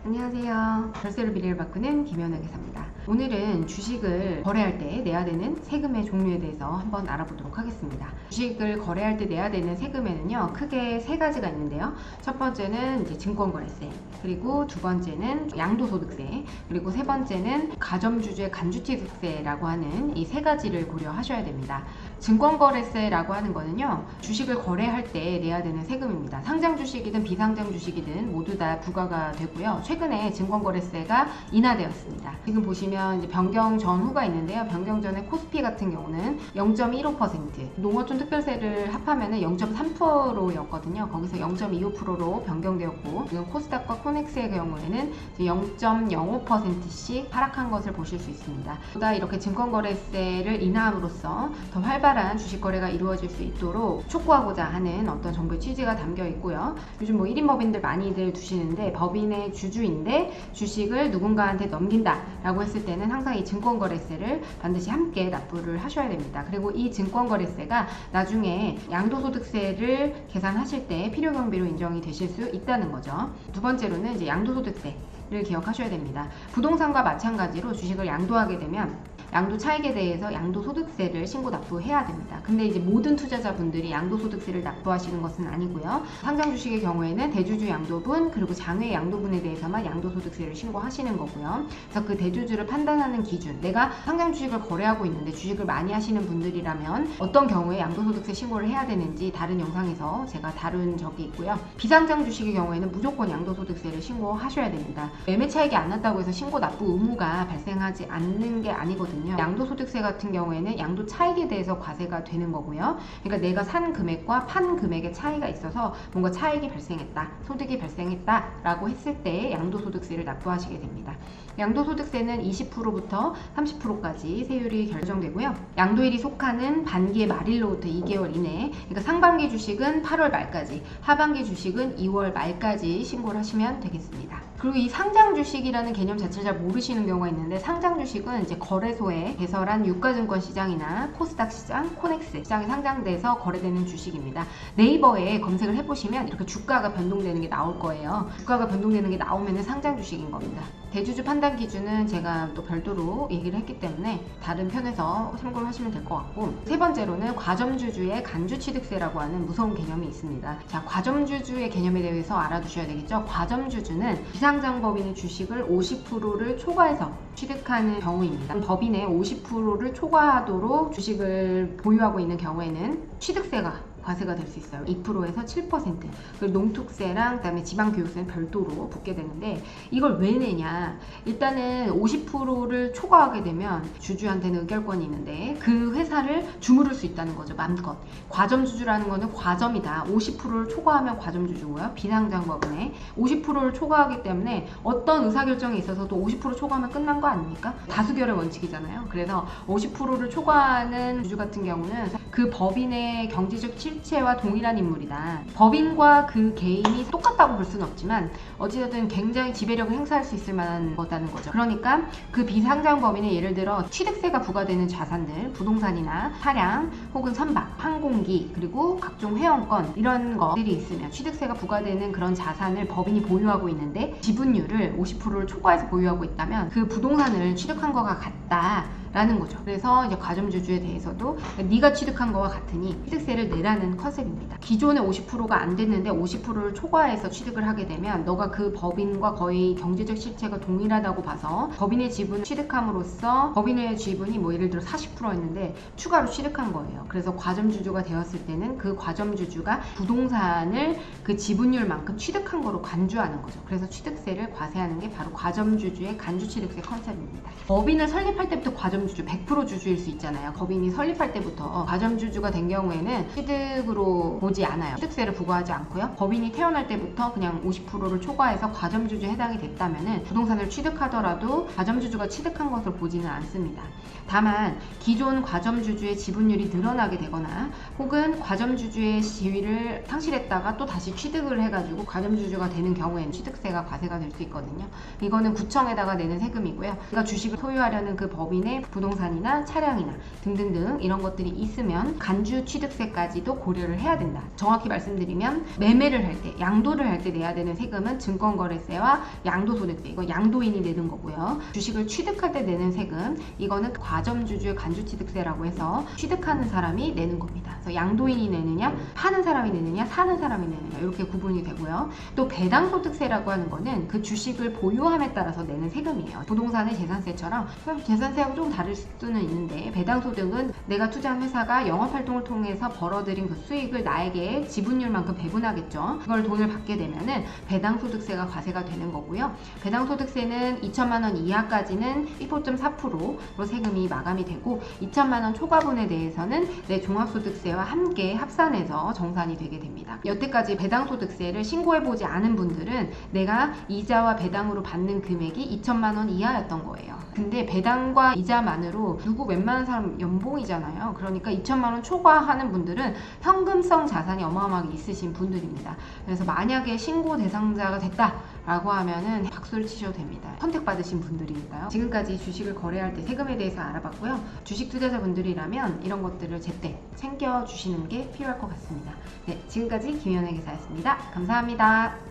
안녕하세요. 절세로 미래를 바꾸는 김연아 기사입니다. 오늘은 주식을 거래할 때 내야 되는 세금의 종류에 대해서 한번 알아보도록 하겠습니다. 주식을 거래할 때 내야 되는 세금에는요, 크게 세 가지가 있는데요. 첫 번째는 이제 증권거래세, 그리고 두 번째는 양도소득세, 그리고 세 번째는 가점주주의 간주취득세라고 하는 이 세 가지를 고려하셔야 됩니다. 증권거래세라고 하는 거는요, 주식을 거래할 때 내야 되는 세금입니다. 상장 주식이든 비상장 주식이든 모두 다 부과가 되고요. 최근에 증권거래세가 인하되었습니다. 지금 보시면 이제 변경 전후가 있는데요. 변경 전에 코스피 같은 경우는 0.15%, 농어촌 특별세를 합하면 0.3%였거든요. 거기서 0.25%로 변경되었고, 지금 코스닥과 코넥스의 경우에는 0.05%씩 하락한 것을 보실 수 있습니다. 보다 이렇게 증권거래세를 인하함으로써 더 활발한 주식거래가 이루어질 수 있도록 촉구하고자 하는 어떤 정부의 취지가 담겨 있고요. 요즘 1인 법인들 많이들 두시는데, 법인의 주주인데 주식을 누군가한테 넘긴다 라고 했을 때는 항상 이 증권거래세를 반드시 함께 납부를 하셔야 됩니다. 그리고 이 증권거래세가 나중에 양도소득세를 계산하실 때 필요경비로 인정이 되실 수 있다는 거죠. 두 번째로는 이제 양도소득세를 기억하셔야 됩니다. 부동산과 마찬가지로 주식을 양도하게 되면 양도 차익에 대해서 양도소득세를 신고 납부해야 됩니다. 근데 이제 모든 투자자분들이 양도소득세를 납부하시는 것은 아니고요. 상장 주식의 경우에는 대주주 양도분 그리고 장외 양도분에 대해서만 양도소득세를 신고하시는 거고요. 그래서 그 대주주를 판단하는 기준, 내가 상장 주식을 거래하고 있는데 주식을 많이 하시는 분들이라면 어떤 경우에 양도소득세 신고를 해야 되는지 다른 영상에서 제가 다룬 적이 있고요. 비상장 주식의 경우에는 무조건 양도소득세를 신고하셔야 됩니다. 매매 차익이 안 났다고 해서 신고 납부 의무가 발생하지 않는 게 아니거든요. 양도소득세 같은 경우에는 양도 차익에 대해서 과세가 되는 거고요. 그러니까 내가 산 금액과 판 금액의 차이가 있어서 뭔가 차익이 발생했다, 소득이 발생했다 라고 했을 때 양도소득세를 납부하시게 됩니다. 양도소득세는 20%부터 30%까지 세율이 결정되고요. 양도일이 속하는 반기의 말일로부터 2개월 이내에, 그러니까 상반기 주식은 8월 말까지, 하반기 주식은 2월 말까지 신고를 하시면 되겠습니다. 그리고 이 상장 주식이라는 개념 자체를 잘 모르시는 경우가 있는데, 상장 주식은 이제 거래소에 개설한 유가증권 시장이나 코스닥 시장, 코넥스 시장에 상장돼서 거래되는 주식입니다. 네이버에 검색을 해보시면 이렇게 주가가 변동되는 게 나올 거예요. 주가가 변동되는 게 나오면 상장 주식인 겁니다. 대주주 판단 기준은 제가 또 별도로 얘기를 했기 때문에 다른 편에서 참고를 하시면 될 것 같고, 세 번째로는 과점주주의 간주취득세라고 하는 무서운 개념이 있습니다. 자, 과점주주의 개념에 대해서 알아두셔야 되겠죠. 과점주주는 비상장법인의 주식을 50%를 초과해서 취득하는 경우입니다. 법인의 50%를 초과하도록 주식을 보유하고 있는 경우에는 취득세가 과세가 될 수 있어요. 2%에서 7%. 그리고 농특세랑 그다음에 지방교육세는 별도로 붙게 되는데, 이걸 왜 내냐? 일단은 50%를 초과하게 되면 주주한테는 의결권이 있는데 그 회사를 주무를 수 있다는 거죠. 맘껏. 과점주주라는 거는 과점이다. 50%를 초과하면 과점주주고요. 비상장법인에 50%를 초과하기 때문에 어떤 의사결정에 있어서도 50% 초과하면 끝난 거 아닙니까? 다수결의 원칙이잖아요. 그래서 50%를 초과하는 주주 같은 경우는 그 법인의 경제적 실체와 동일한 인물이다. 법인과 그 개인이 똑같다고 볼 수는 없지만 어찌됐든 굉장히 지배력을 행사할 수 있을 만한 거다는 거죠. 그러니까 그 비상장 법인에 예를 들어 취득세가 부과되는 자산들, 부동산이나 차량 혹은 선박, 항공기, 그리고 각종 회원권 이런 것들이 있으면 취득세가 부과되는 그런 자산을 법인이 보유하고 있는데 지분율을 50%를 초과해서 보유하고 있다면 그 부동산을 취득한 거가 같다 라는 거죠. 그래서 이제 과점주주에 대해서도 네가 취득한 거와 같으니 취득세를 내라는 컨셉입니다. 기존에 50%가 안 됐는데 50%를 초과해서 취득을 하게 되면 너가 그 법인과 거의 경제적 실체가 동일하다고 봐서 법인의 지분을 취득함으로써 법인의 지분이 예를 들어 40%였는데 추가로 취득한 거예요. 그래서 과점주주가 되었을 때는 그 과점주주가 부동산을 그 지분율만큼 취득한 거로 간주하는 거죠. 그래서 취득세를 과세하는 게 바로 과점주주의 간주취득세 컨셉입니다. 법인을 설립할 때부터 과점주주 100% 주주일 수 있잖아요. 법인이 설립할 때부터 과점주주가 된 경우에는 취득으로 보지 않아요. 취득세를 부과하지 않고요. 법인이 태어날 때부터 그냥 50%를 초과해서 과점주주에 해당이 됐다면 부동산을 취득하더라도 과점주주가 취득한 것을 보지는 않습니다. 다만 기존 과점주주의 지분율이 늘어나게 되거나 혹은 과점주주의 지위를 상실했다가 또 다시 취득을 해가지고 과점주주가 되는 경우에는 취득세가 과세가 될 수 있거든요. 이거는 구청에다가 내는 세금이고요. 그러니까 주식을 소유하려는 그 법인의 부동산이나 차량이나 등등등 이런 것들이 있으면 간주 취득세까지도 고려를 해야 된다. 정확히 말씀드리면 매매를 할 때, 양도를 할 때 내야 되는 세금은 증권거래세와 양도소득세, 이거 양도인이 내는 거고요. 주식을 취득할 때 내는 세금, 이거는 과점주주의 간주취득세라고 해서 취득하는 사람이 내는 겁니다. 그래서 양도인이 내느냐, 파는 사람이 내느냐, 사는 사람이 내느냐 이렇게 구분이 되고요. 또 배당소득세라고 하는 거는 그 주식을 보유함에 따라서 내는 세금이에요. 부동산의 재산세처럼 재산세하고 좀 다를 수는 있는데, 배당소득은 내가 투자한 회사가 영업활동을 통해서 벌어들인 그 수익을 나에게 지분율만큼 배분하겠죠. 그걸 돈을 받게 되면은 배당소득세가 과세가 되는 거고요. 배당소득세는 2천만 원 이하까지는 15.4%로 세금이 마감이 되고, 2천만 원 초과분에 대해서는 내 종합소득세와 함께 합산해서 정산이 되게 됩니다. 여태까지 배당소득세를 신고해보지 않은 분들은 내가 이자와 배당으로 받는 금액이 2천만 원 이하였던 거예요. 근데 배당과 이자만으로 누구 웬만한 사람 연봉이잖아요. 그러니까 2천만 원 초과하는 분들은 현금성 자산이 어마어마하게 있으신 분들입니다. 그래서 만약에 신고 대상자가 됐다라고 하면은 박수를 치셔도 됩니다. 선택받으신 분들이니까요. 지금까지 주식을 거래할 때 세금에 대해서 알아봤고요. 주식 투자자분들이라면 이런 것들을 제때 챙겨주시는 게 필요할 것 같습니다. 네, 지금까지 김연애 기사였습니다. 감사합니다.